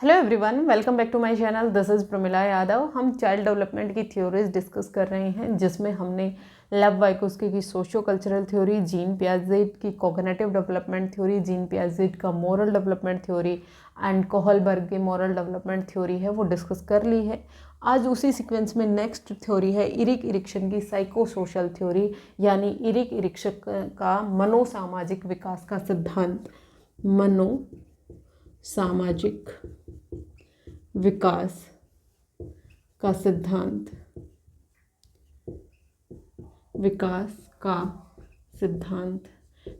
Hello everyone, welcome back to my channel. This is Pramila Yadav. हम child development की theories discuss कर रहे हैं, जिसमें हमने लेव वाइकोस्की की socio cultural theory, Jean Piaget की cognitive development theory, Jean Piaget का moral development theory and Kohlberg की मोरल डेवलपमेंट थ्योरी है वो डिस्कस कर ली है। आज उसी सीक्वेंस में नेक्स्ट थ्योरी है इरिक इरिक्शन की साइको सोशल थ्योरी, यानी इरिक इरिक्शन का मनोसामाजिक विकास का सिद्धांत। मनोसामाजिक विकास का सिद्धांत। विकास का सिद्धांत।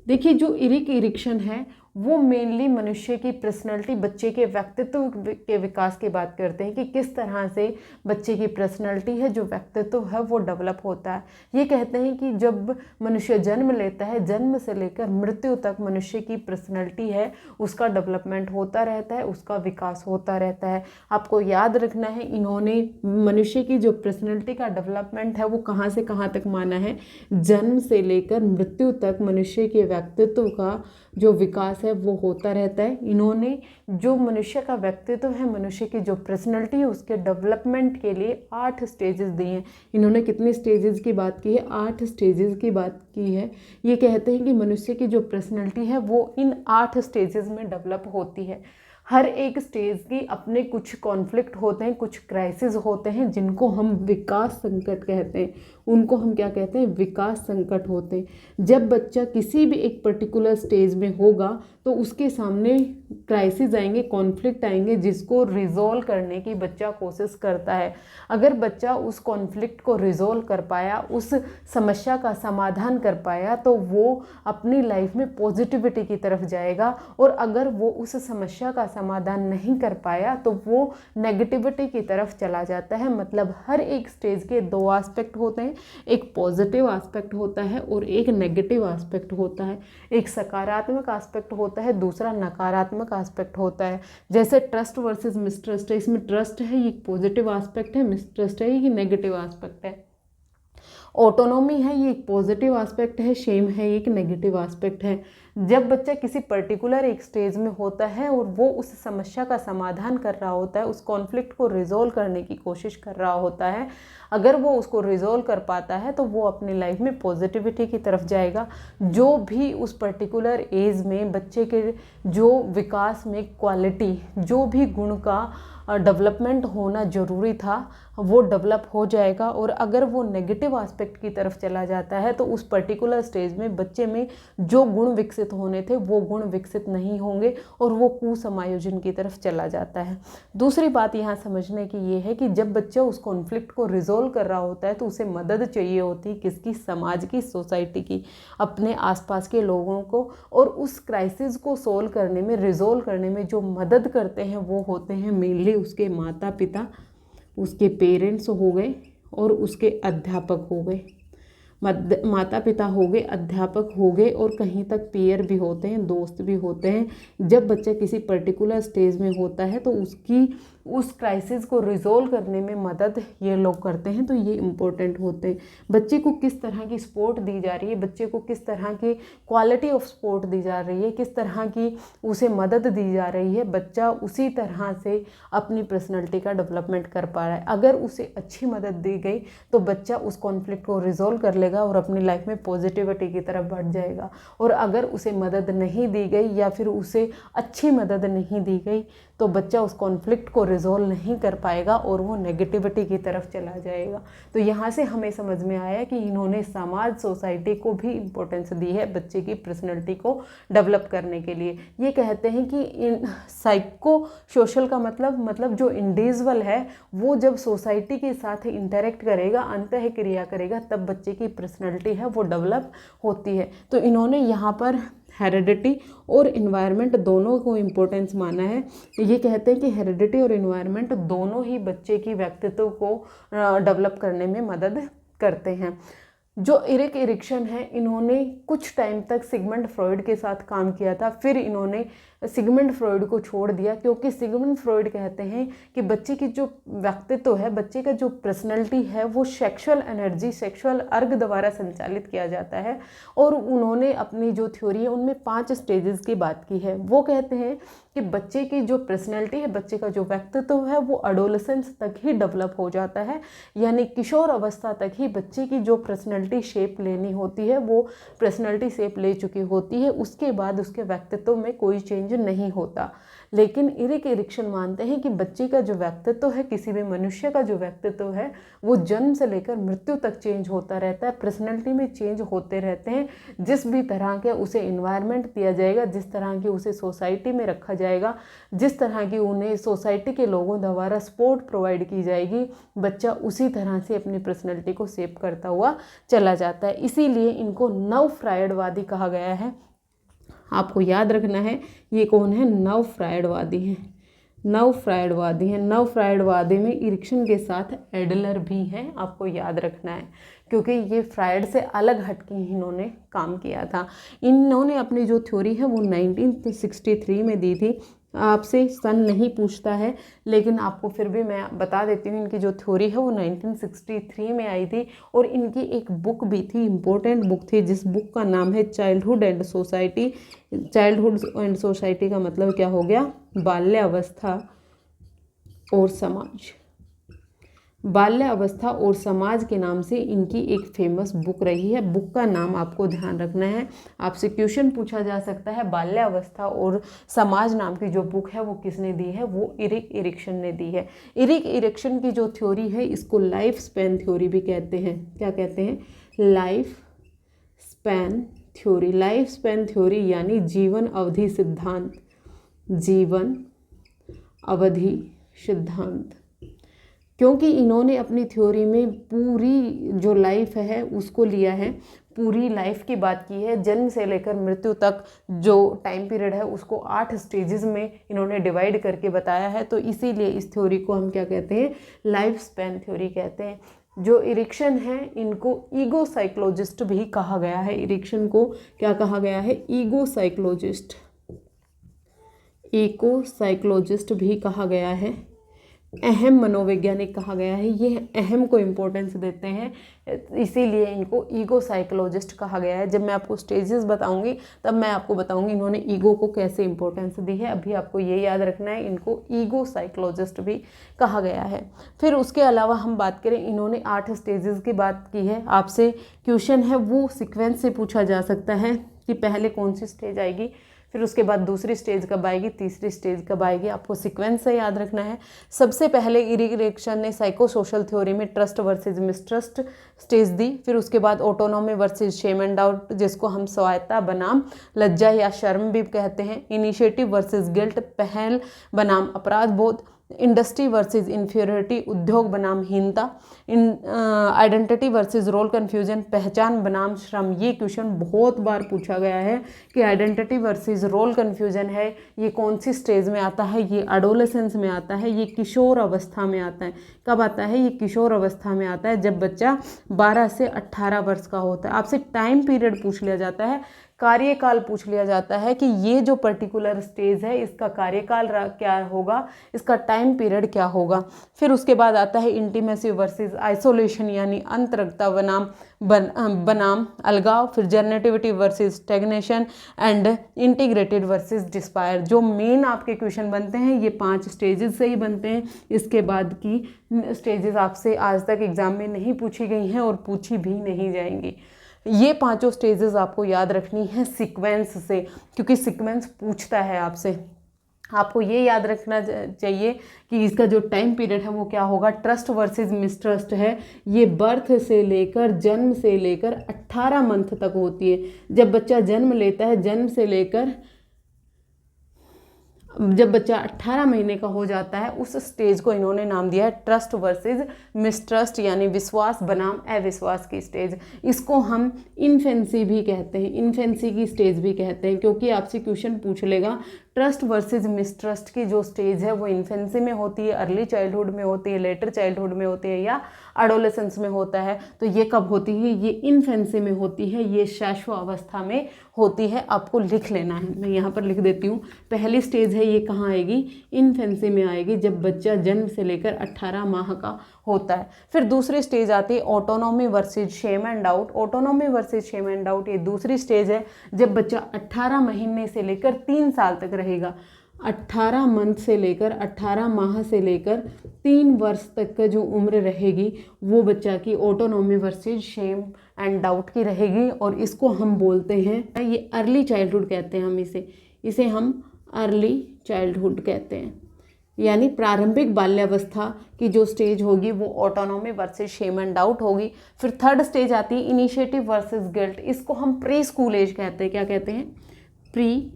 देखिए, जो इरिक इरिक्शन है वो मेनली मनुष्य की पर्सनैलिटी, बच्चे के व्यक्तित्व के विकास की बात करते हैं कि किस तरह से बच्चे की पर्सनैलिटी है, जो व्यक्तित्व है वो डेवलप होता है। ये कहते हैं कि जब मनुष्य जन्म लेता है, जन्म से लेकर मृत्यु तक मनुष्य की पर्सनैलिटी है उसका डेवलपमेंट होता रहता है, उसका विकास होता रहता है। आपको याद रखना है, इन्होंने मनुष्य की जो पर्सनैलिटी का डेवलपमेंट है वो कहाँ से कहाँ तक माना है, जन्म से लेकर मृत्यु तक मनुष्य के व्यक्तित्व का जो विकास है वो होता रहता है। इन्होंने जो मनुष्य का व्यक्तित्व है, मनुष्य की जो पर्सनैलिटी है, उसके डेवलपमेंट के लिए 8 स्टेजेस दिए हैं। इन्होंने कितने स्टेजेस की बात की है? 8 स्टेजेस की बात की है। ये कहते हैं कि मनुष्य की जो पर्सनैलिटी है वो इन 8 स्टेजेस में डेवलप होती है। हर एक स्टेज की अपने कुछ कॉन्फ्लिक्ट होते हैं, कुछ क्राइसिस होते हैं, जिनको हम विकास संकट कहते हैं। उनको हम क्या कहते हैं? विकास संकट होते हैं। जब बच्चा किसी भी एक पर्टिकुलर स्टेज में होगा तो उसके सामने क्राइसिस आएंगे, कॉन्फ्लिक्ट आएंगे, जिसको रिजॉल्व करने की बच्चा कोशिश करता है। अगर बच्चा उस कॉन्फ्लिक्ट को रिजॉल्व कर पाया, उस समस्या का समाधान कर पाया, तो वो अपनी लाइफ में पॉजिटिविटी की तरफ जाएगा। और अगर वो उस समस्या का समाधान नहीं कर पाया तो वो नेगेटिविटी की तरफ चला जाता है। मतलब हर एक स्टेज के 2 एस्पेक्ट होते हैं, एक पॉजिटिव एस्पेक्ट होता है और एक नेगेटिव एस्पेक्ट होता है। एक सकारात्मक एस्पेक्ट होता है, दूसरा नकारात्मक एस्पेक्ट होता है। जैसे ट्रस्ट वर्सेस मिसट्रस्ट है, इसमें ट्रस्ट है, ये पॉजिटिव एस्पेक्ट है, मिसट्रस्ट है, ये नेगेटिव एस्पेक्ट है। ऑटोनॉमी है, ये एक पॉजिटिव एस्पेक्ट है, शेम है, ये एक नेगेटिव एस्पेक्ट है। जब बच्चा किसी पर्टिकुलर एक स्टेज में होता है और वो उस समस्या का समाधान कर रहा होता है, उस कॉन्फ्लिक्ट को रिजॉल्व करने की कोशिश कर रहा होता है, अगर वो उसको रिजॉल्व कर पाता है तो वो अपनी लाइफ में पॉजिटिविटी की तरफ जाएगा। जो भी उस पर्टिकुलर एज में बच्चे के जो विकास में क्वालिटी, जो भी गुण का डेवलपमेंट होना ज़रूरी था, वो डेवलप हो जाएगा। और अगर वो नेगेटिव एस्पेक्ट की तरफ चला जाता है तो उस पर्टिकुलर स्टेज में बच्चे में जो गुण विकसित होने थे वो गुण विकसित नहीं होंगे और वो कुसमायोजन की तरफ चला जाता है। दूसरी बात यहाँ समझने की ये है कि जब बच्चा उस कॉन्फ्लिक्ट को रिजॉल्व कर रहा होता है तो उसे मदद चाहिए होती है, किसकी? समाज की, सोसाइटी की, अपने आसपास के लोगों को। और उस क्राइसिस को सोल्व करने में, रिजॉल्व करने में जो मदद करते हैं वो होते हैं मेनली उसके माता पिता, उसके पेरेंट्स हो गए और उसके अध्यापक हो गए। माता पिता हो गए, अध्यापक हो गए और कहीं तक पीयर भी होते हैं, दोस्त भी होते हैं। जब बच्चा किसी पर्टिकुलर स्टेज में होता है तो उसकी उस क्राइसिस को रिजॉल्व करने में मदद ये लोग करते हैं, तो ये इम्पोर्टेंट होते हैं। बच्चे को किस तरह की सपोर्ट दी जा रही है, बच्चे को किस तरह की क्वालिटी ऑफ सपोर्ट दी जा रही है, किस तरह की उसे मदद दी जा रही है, बच्चा उसी तरह से अपनी पर्सनैलिटी का डेवलपमेंट कर पा रहा है। अगर उसे अच्छी मदद दी गई तो बच्चा उस कॉन्फ्लिक्ट को रिजॉल्व कर लेगा और अपनी लाइफ में पॉजिटिविटी की तरफ बढ़ जाएगा। और अगर उसे मदद नहीं दी गई या फिर उसे अच्छी मदद नहीं दी गई तो बच्चा उस कॉन्फ्लिक्ट को रिजॉल्व नहीं कर पाएगा और वो नेगेटिविटी की तरफ चला जाएगा। तो यहाँ से हमें समझ में आया कि इन्होंने समाज, सोसाइटी को भी इम्पोर्टेंस दी है बच्चे की पर्सनैलिटी को डेवलप करने के लिए। ये कहते हैं कि इन साइको सोशल का मतलब जो इंडिविजुअल है वो जब सोसाइटी के साथ इंटरेक्ट करेगा, अंतःक्रिया करेगा, तब बच्चे की पर्सनैलिटी है वो डेवलप होती है। तो इन्होंने यहाँ पर हेरिडिटी और इन्वायरमेंट दोनों को इम्पोर्टेंस माना है। ये कहते हैं कि हेरिडिटी और इन्वायरमेंट दोनों ही बच्चे की व्यक्तित्व को डेवलप करने में मदद करते हैं। जो इरिक इरिक्शन है, इन्होंने कुछ टाइम तक सिगमंड फ्रॉइड के साथ काम किया था, फिर इन्होंने सिगमंड फ्रॉइड को छोड़ दिया, क्योंकि सिगमंड फ्रॉइड कहते हैं कि बच्चे की जो व्यक्तित्व है, बच्चे का जो पर्सनैलिटी है, वो सेक्सुअल एनर्जी, सेक्सुअल अर्ग द्वारा संचालित किया जाता है। और उन्होंने अपनी जो थ्योरी है उनमें 5 स्टेजेस की बात की है। वो कहते हैं कि बच्चे की जो पर्सनैलिटी है, बच्चे का जो व्यक्तित्व है, वो एडोलेसेंस तक ही डेवलप हो जाता है, यानी किशोर अवस्था तक ही बच्चे की जो पर्सनैलिटी शेप लेनी होती है वो पर्सनैलिटी शेप ले चुकी होती है। उसके बाद उसके व्यक्तित्व में कोई चेंज नहीं होता। लेकिन इरिक एरिक्सन मानते हैं कि बच्चे का जो व्यक्तित्व है, किसी भी मनुष्य का जो व्यक्तित्व है, वो जन्म से लेकर मृत्यु तक चेंज होता रहता है, पर्सनैलिटी में चेंज होते रहते हैं। जिस भी तरह के उसे इन्वायरमेंट दिया जाएगा, जिस तरह की उसे सोसाइटी में रखा जाएगा, जिस तरह की उन्हें सोसाइटी के लोगों द्वारा सपोर्ट प्रोवाइड की जाएगी, बच्चा उसी तरह से अपनी पर्सनैलिटी को शेप करता हुआ चला जाता है। इसीलिए इनको नव फ्रायडवादी कहा गया है। आपको याद रखना है ये कौन है, नव फ्रायडवादी हैं, नव फ्रायडवादी हैं। नव फ्रायडवादी में इरिक्सन के साथ एडलर भी हैं, आपको याद रखना है, क्योंकि ये फ्रायड से अलग हटके इन्होंने काम किया था। इन्होंने अपनी जो थ्योरी है वो 1963 में दी थी। आपसे सन नहीं पूछता है, लेकिन आपको फिर भी मैं बता देती हूँ, इनकी जो थ्योरी है वो 1963 में आई थी। और इनकी एक बुक भी थी, इम्पोर्टेंट बुक थी, जिस बुक का नाम है childhood and society. Childhood and society का मतलब क्या हो गया, बाल्यावस्था और समाज। बाल्यावस्था और समाज के नाम से इनकी एक फेमस बुक रही है। बुक का नाम आपको ध्यान रखना है, आपसे क्वेश्चन पूछा जा सकता है। बाल्यावस्था और समाज नाम की जो बुक है वो किसने दी है, वो इरिक एरिक्सन ने दी है। इरिक एरिक्सन की जो थ्योरी है इसको लाइफ स्पैन थ्योरी भी कहते हैं। क्या कहते हैं, life span theory. Life span theory यानी जीवन अवधि सिद्धांत, जीवन अवधि सिद्धांत। क्योंकि इन्होंने अपनी थ्योरी में पूरी जो लाइफ है उसको लिया है, पूरी लाइफ की बात की है, जन्म से लेकर मृत्यु तक जो टाइम पीरियड है उसको 8 स्टेजेस में इन्होंने डिवाइड करके बताया है। तो इसीलिए इस थ्योरी को हम क्या कहते हैं, लाइफ स्पैन थ्योरी कहते हैं। जो इरिक्सन है इनको ईगो साइकोलॉजिस्ट भी कहा गया है। इरिक्सन को क्या कहा गया है, ईगो साइकोलॉजिस्ट, ईगो साइकोलॉजिस्ट भी कहा गया है, अहम मनोवैज्ञानिक कहा गया है। ये अहम को इम्पोर्टेंस देते हैं, इसीलिए इनको ईगो साइकोलॉजिस्ट कहा गया है। जब मैं आपको स्टेजेस बताऊंगी तब मैं आपको बताऊंगी इन्होंने ईगो को कैसे इम्पोर्टेंस दी है। अभी आपको ये याद रखना है, इनको ईगो साइकोलॉजिस्ट भी कहा गया है। फिर उसके अलावा हम बात करें, इन्होंने 8 स्टेजेस की बात की है। आपसे क्वेश्चन है वो सीक्वेंस से पूछा जा सकता है कि पहले कौन सी स्टेज आएगी, फिर उसके बाद दूसरी स्टेज कब आएगी, तीसरी स्टेज कब आएगी, आपको सीक्वेंस से याद रखना है। सबसे पहले इरिक एरिक्सन ने साइको सोशल थ्योरी में ट्रस्ट वर्सेस मिसट्रस्ट स्टेज दी। फिर उसके बाद autonomy versus shame and doubt, जिसको हम स्वायत्ता बनाम लज्जा या शर्म भी कहते हैं। इनिशिएटिव वर्सेस गिल्ट, पहल बनाम अपराध बोध। इंडस्ट्री वर्सेस इन्फीरियरिटी, उद्योग बनाम हीनता। आइडेंटिटी वर्सेस रोल कन्फ्यूजन, पहचान बनाम श्रम। ये क्वेश्चन बहुत बार पूछा गया है कि आइडेंटिटी वर्सेस रोल कन्फ्यूजन है, ये कौन सी स्टेज में आता है, ये एडोलेसेंस में आता है, ये किशोर अवस्था में आता है। कब आता है, ये किशोर अवस्था में आता है, जब बच्चा 12 से 18 वर्ष का होता है। आपसे टाइम पीरियड पूछ लिया जाता है, कार्यकाल पूछ लिया जाता है कि ये जो पर्टिकुलर स्टेज है इसका कार्यकाल क्या होगा, इसका टाइम पीरियड क्या होगा। फिर उसके बाद आता है इंटीमेसी वर्सेस आइसोलेशन, यानी अंतरंगता बनाम अलगाव। फिर generativity versus stagnation and integrated versus despair. जो मेन आपके क्वेश्चन बनते हैं ये 5 स्टेजेस से ही बनते हैं। इसके बाद की स्टेजेस आपसे आज तक एग्जाम में नहीं पूछी गई हैं और पूछी भी नहीं जाएंगी। ये 5 स्टेजेस आपको याद रखनी है सीक्वेंस से, क्योंकि सीक्वेंस पूछता है आपसे। आपको ये याद रखना चाहिए कि इसका जो टाइम पीरियड है वो क्या होगा। ट्रस्ट वर्सेस मिसट्रस्ट है, ये बर्थ से लेकर जन्म से लेकर 18 मंथ तक होती है। जब बच्चा जन्म लेता है, जन्म से लेकर जब बच्चा 18 महीने का हो जाता है, उस स्टेज को इन्होंने नाम दिया है ट्रस्ट वर्सेस मिसट्रस्ट, यानी विश्वास बनाम अविश्वास की स्टेज। इसको हम इन्फेंसी भी कहते हैं, इन्फेंसी की स्टेज भी कहते हैं, क्योंकि आपसे क्वेश्चन पूछ लेगा ट्रस्ट वर्सेस मिसट्रस्ट की जो स्टेज है वो इन्फेंसी में होती है, अर्ली चाइल्डहुड में होती है, लेटर चाइल्डहुड में होती है, या एडोलेसेंस में होता है। तो ये कब होती है? ये इन्फेंसी में होती है, ये शैशवावस्था में होती है। आपको लिख लेना है, मैं यहाँ पर लिख देती हूँ। पहली स्टेज है ये कहाँ आएगी? इन्फेंसी में आएगी, जब बच्चा जन्म से लेकर 18 माह का होता है। फिर दूसरी स्टेज आती है autonomy versus Shem and doubt. Autonomy versus Shem and doubt ये दूसरी स्टेज है, जब बच्चा 18 महीने से लेकर 3 साल तक रहेगा। 18 मंथ से लेकर 18 माह से लेकर 3 वर्ष तक का जो उम्र रहेगी वो बच्चा की autonomy versus Shem and doubt की रहेगी, और इसको हम बोलते हैं, ये अर्ली चाइल्डहुड कहते हैं। हम इसे हम अर्ली चाइल्डहुड कहते हैं, यानी प्रारंभिक बाल्यावस्था की जो स्टेज होगी वो autonomy versus shame and doubt होगी। फिर थर्ड स्टेज आती है इनिशिएटिव वर्सेस गिल्ट। इसको हम प्री स्कूल एज कहते हैं। क्या कहते हैं? Pre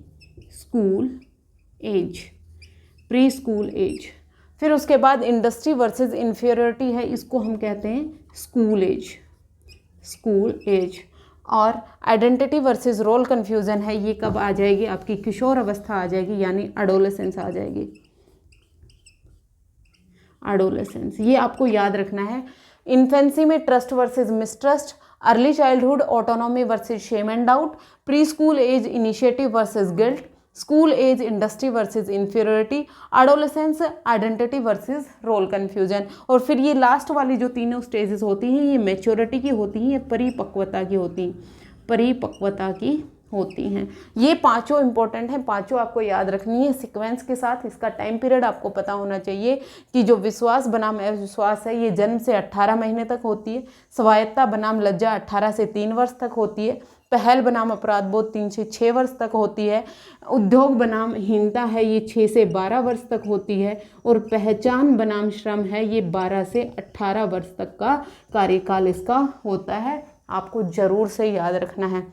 school age, pre school age. फिर उसके बाद इंडस्ट्री वर्सेस इन्फीरियरिटी है, इसको हम कहते हैं स्कूल एज, स्कूल एज। और आइडेंटिटी वर्सेस रोल कन्फ्यूज़न है, ये कब आ जाएगी? आपकी किशोर अवस्था आ जाएगी, यानी एडोलेसेंस आ जाएगी, एडोलेसेंस। ये आपको याद रखना है। इन्फेंसी में trust versus mistrust, early childhood autonomy versus shame and doubt, pre school age initiative versus guilt, school age industry versus inferiority, adolescence identity versus role confusion. और फिर ये लास्ट वाली जो तीनों स्टेजेस होती हैं ये मैच्योरिटी की होती हैं, ये परिपक्वता की होती हैं, परिपक्वता की होती हैं। ये पांचों इंपॉर्टेंट हैं, पांचों आपको याद रखनी है सीक्वेंस के साथ। इसका टाइम पीरियड आपको पता होना चाहिए कि जो विश्वास बनाम अविश्वास है ये जन्म से 18 महीने तक होती है, स्वायत्तता बनाम लज्जा 18 से 3 वर्ष तक होती है, पहल बनाम अपराध बोध 3 से 6 वर्ष तक होती है, उद्योग बनाम हीनता है ये 6 से 12 वर्ष तक होती है, और पहचान बनाम श्रम है ये 12 से 18 वर्ष तक का कार्यकाल इसका होता है। आपको जरूर से याद रखना है।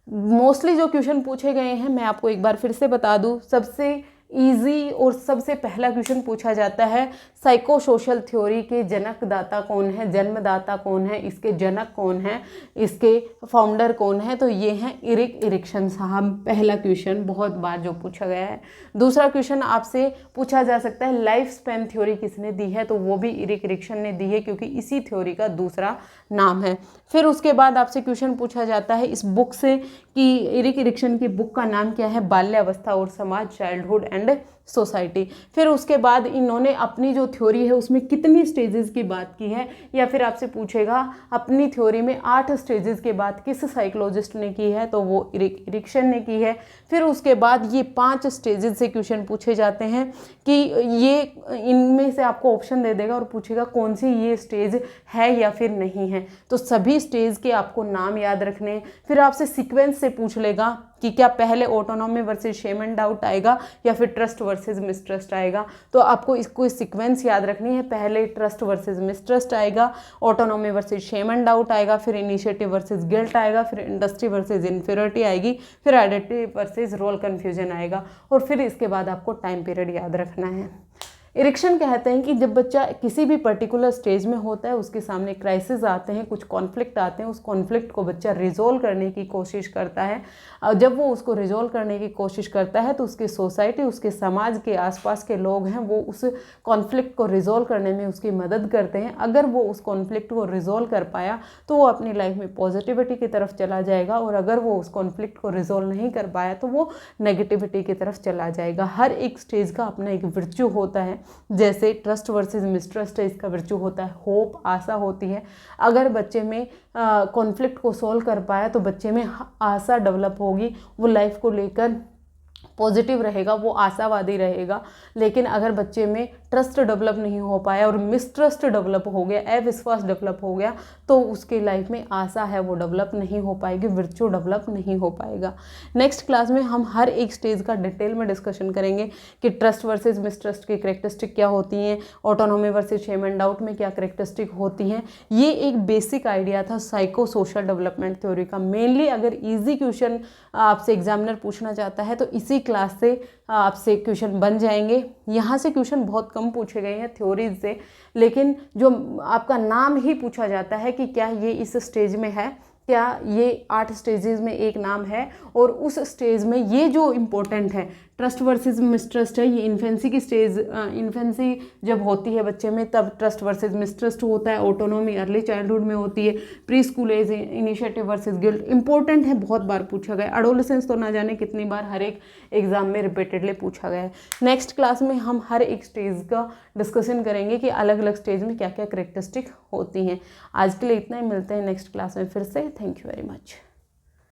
मोस्टली जो क्वेश्चन पूछे गए हैं मैं आपको एक बार फिर से बता दूं। सबसे इजी और सबसे पहला क्वेश्चन पूछा जाता है साइको सोशल थ्योरी के जनकदाता कौन है, जन्मदाता कौन है, इसके जनक कौन है, इसके फाउंडर कौन है? तो ये हैं इरिक इरिक्सन साहब। पहला क्वेश्चन बहुत बार जो पूछा गया है। दूसरा क्वेश्चन आपसे पूछा जा सकता है लाइफ स्पैन थ्योरी किसने दी है? तो वो भी इरिक इरिक्सन ने दी है, क्योंकि इसी थ्योरी का दूसरा नाम है। फिर उसके बाद आपसे क्वेश्चन पूछा जाता है इस बुक से कि इरिक इरिक्सन की बुक का नाम क्या है? बाल्यावस्था और समाज, चाइल्डहुड एंड सोसाइटी। फिर उसके बाद इन्होंने अपनी जो थ्योरी है उसमें कितनी स्टेजेस की बात की है, या फिर आपसे पूछेगा अपनी थ्योरी में 8 स्टेजेस की बात किस साइकोलॉजिस्ट ने की है? तो वो इरिक इरिक्सन ने की है। फिर उसके बाद ये 5 स्टेजेस से क्वेश्चन पूछे जाते हैं कि ये इनमें से आपको ऑप्शन दे देगा और पूछेगा कौन सी ये स्टेज है या फिर नहीं है। तो सभी स्टेज के आपको नाम याद रखने हैं। फिर आपसे सीक्वेंस से पूछ लेगा कि क्या पहले autonomy versus shame and doubt आएगा या फिर ट्रस्ट वर्सेस मिसट्रस्ट आएगा। तो आपको इसको सीक्वेंस याद रखनी है। पहले ट्रस्ट वर्सेस मिसट्रस्ट आएगा, autonomy versus shame and doubt आएगा, फिर इनिशिएटिव वर्सेस गिल्ट आएगा, फिर इंडस्ट्री वर्सेस इन्फीरियरिटी आएगी, फिर आइडेंटिटी वर्सेस रोल कन्फ्यूजन आएगा, और फिर इसके बाद आपको टाइम पीरियड याद रखना है। इरिक्सन कहते हैं कि जब बच्चा किसी भी पर्टिकुलर स्टेज में होता है उसके सामने क्राइसिस आते हैं, कुछ कॉन्फ्लिक्ट आते हैं, उस कॉन्फ्लिक्ट को बच्चा रिजोल्व करने की कोशिश करता है। और जब वो उसको रिजोल्व करने की कोशिश करता है तो उसकी सोसाइटी, उसके समाज के आसपास के लोग हैं वो उस कॉन्फ्लिक्ट को रिजोल्व करने में उसकी मदद करते हैं। अगर वो उस कॉन्फ्लिक्ट को रिजोल्व कर पाया तो वो अपनी लाइफ में पॉजिटिविटी की तरफ चला जाएगा, और अगर वो उस कॉन्फ्लिक्ट को रिजोल्व नहीं कर पाया तो वो नेगेटिविटी की तरफ चला जाएगा। हर एक स्टेज का अपना एक वर्च्यू होता है। जैसे ट्रस्ट वर्सेस मिसट्रस्ट है, इसका वर्च्यू होता है होप, आशा होती है। अगर बच्चे में कॉन्फ्लिक्ट को सॉल्व कर पाया तो बच्चे में आशा डेवलप होगी, वो लाइफ को लेकर पॉजिटिव रहेगा, वो आशावादी रहेगा। लेकिन अगर बच्चे में ट्रस्ट डेवलप नहीं हो पाया और मिसट्रस्ट डेवलप हो गया, अविश्वास डेवलप हो गया, तो उसकी लाइफ में आशा है वो डेवलप नहीं हो पाएगी, वर्च्यू डेवलप नहीं हो पाएगा। नेक्स्ट क्लास में हम हर एक स्टेज का डिटेल में डिस्कशन करेंगे कि ट्रस्ट वर्सेस मिसट्रस्ट की कैरेक्टरिस्टिक क्या होती हैं, autonomy versus shame and doubt में क्या कैरेक्टरिस्टिक होती हैं। ये एक बेसिक आइडिया था साइको सोशल डेवलपमेंट थ्योरी का। मेनली अगर ईजी क्वेश्चन आपसे एग्जामिनर पूछना चाहता है तो इसी क्लास से आपसे क्वेश्चन बन जाएंगे। यहाँ से क्वेश्चन बहुत कम पूछे गए हैं थ्योरीज से, लेकिन जो आपका नाम ही पूछा जाता है कि क्या ये इस स्टेज में है, क्या ये 8 स्टेजेस में एक नाम है, और उस स्टेज में ये जो इम्पोर्टेंट है ट्रस्ट वर्सेस मिसट्रस्ट है, ये इन्फेंसी की स्टेज, इन्फेंसी जब होती है बच्चे में तब ट्रस्ट वर्सेस मिसट्रस्ट होता है, ऑटोनॉमी अर्ली चाइल्डहुड में होती है, pre school age initiative versus guilt, important है, बहुत बार पूछा गया। एडोलेसेंस तो ना जाने कितनी बार हर एक एग्जाम में रिपीटेडली पूछा गया है। नेक्स्ट क्लास में हम हर एक स्टेज का डिस्कशन करेंगे कि अलग अलग स्टेज में क्या क्या करेक्टरिस्टिक होती हैं। आज के लिए इतना ही, मिलते हैं नेक्स्ट क्लास में फिर से। Thank you very much.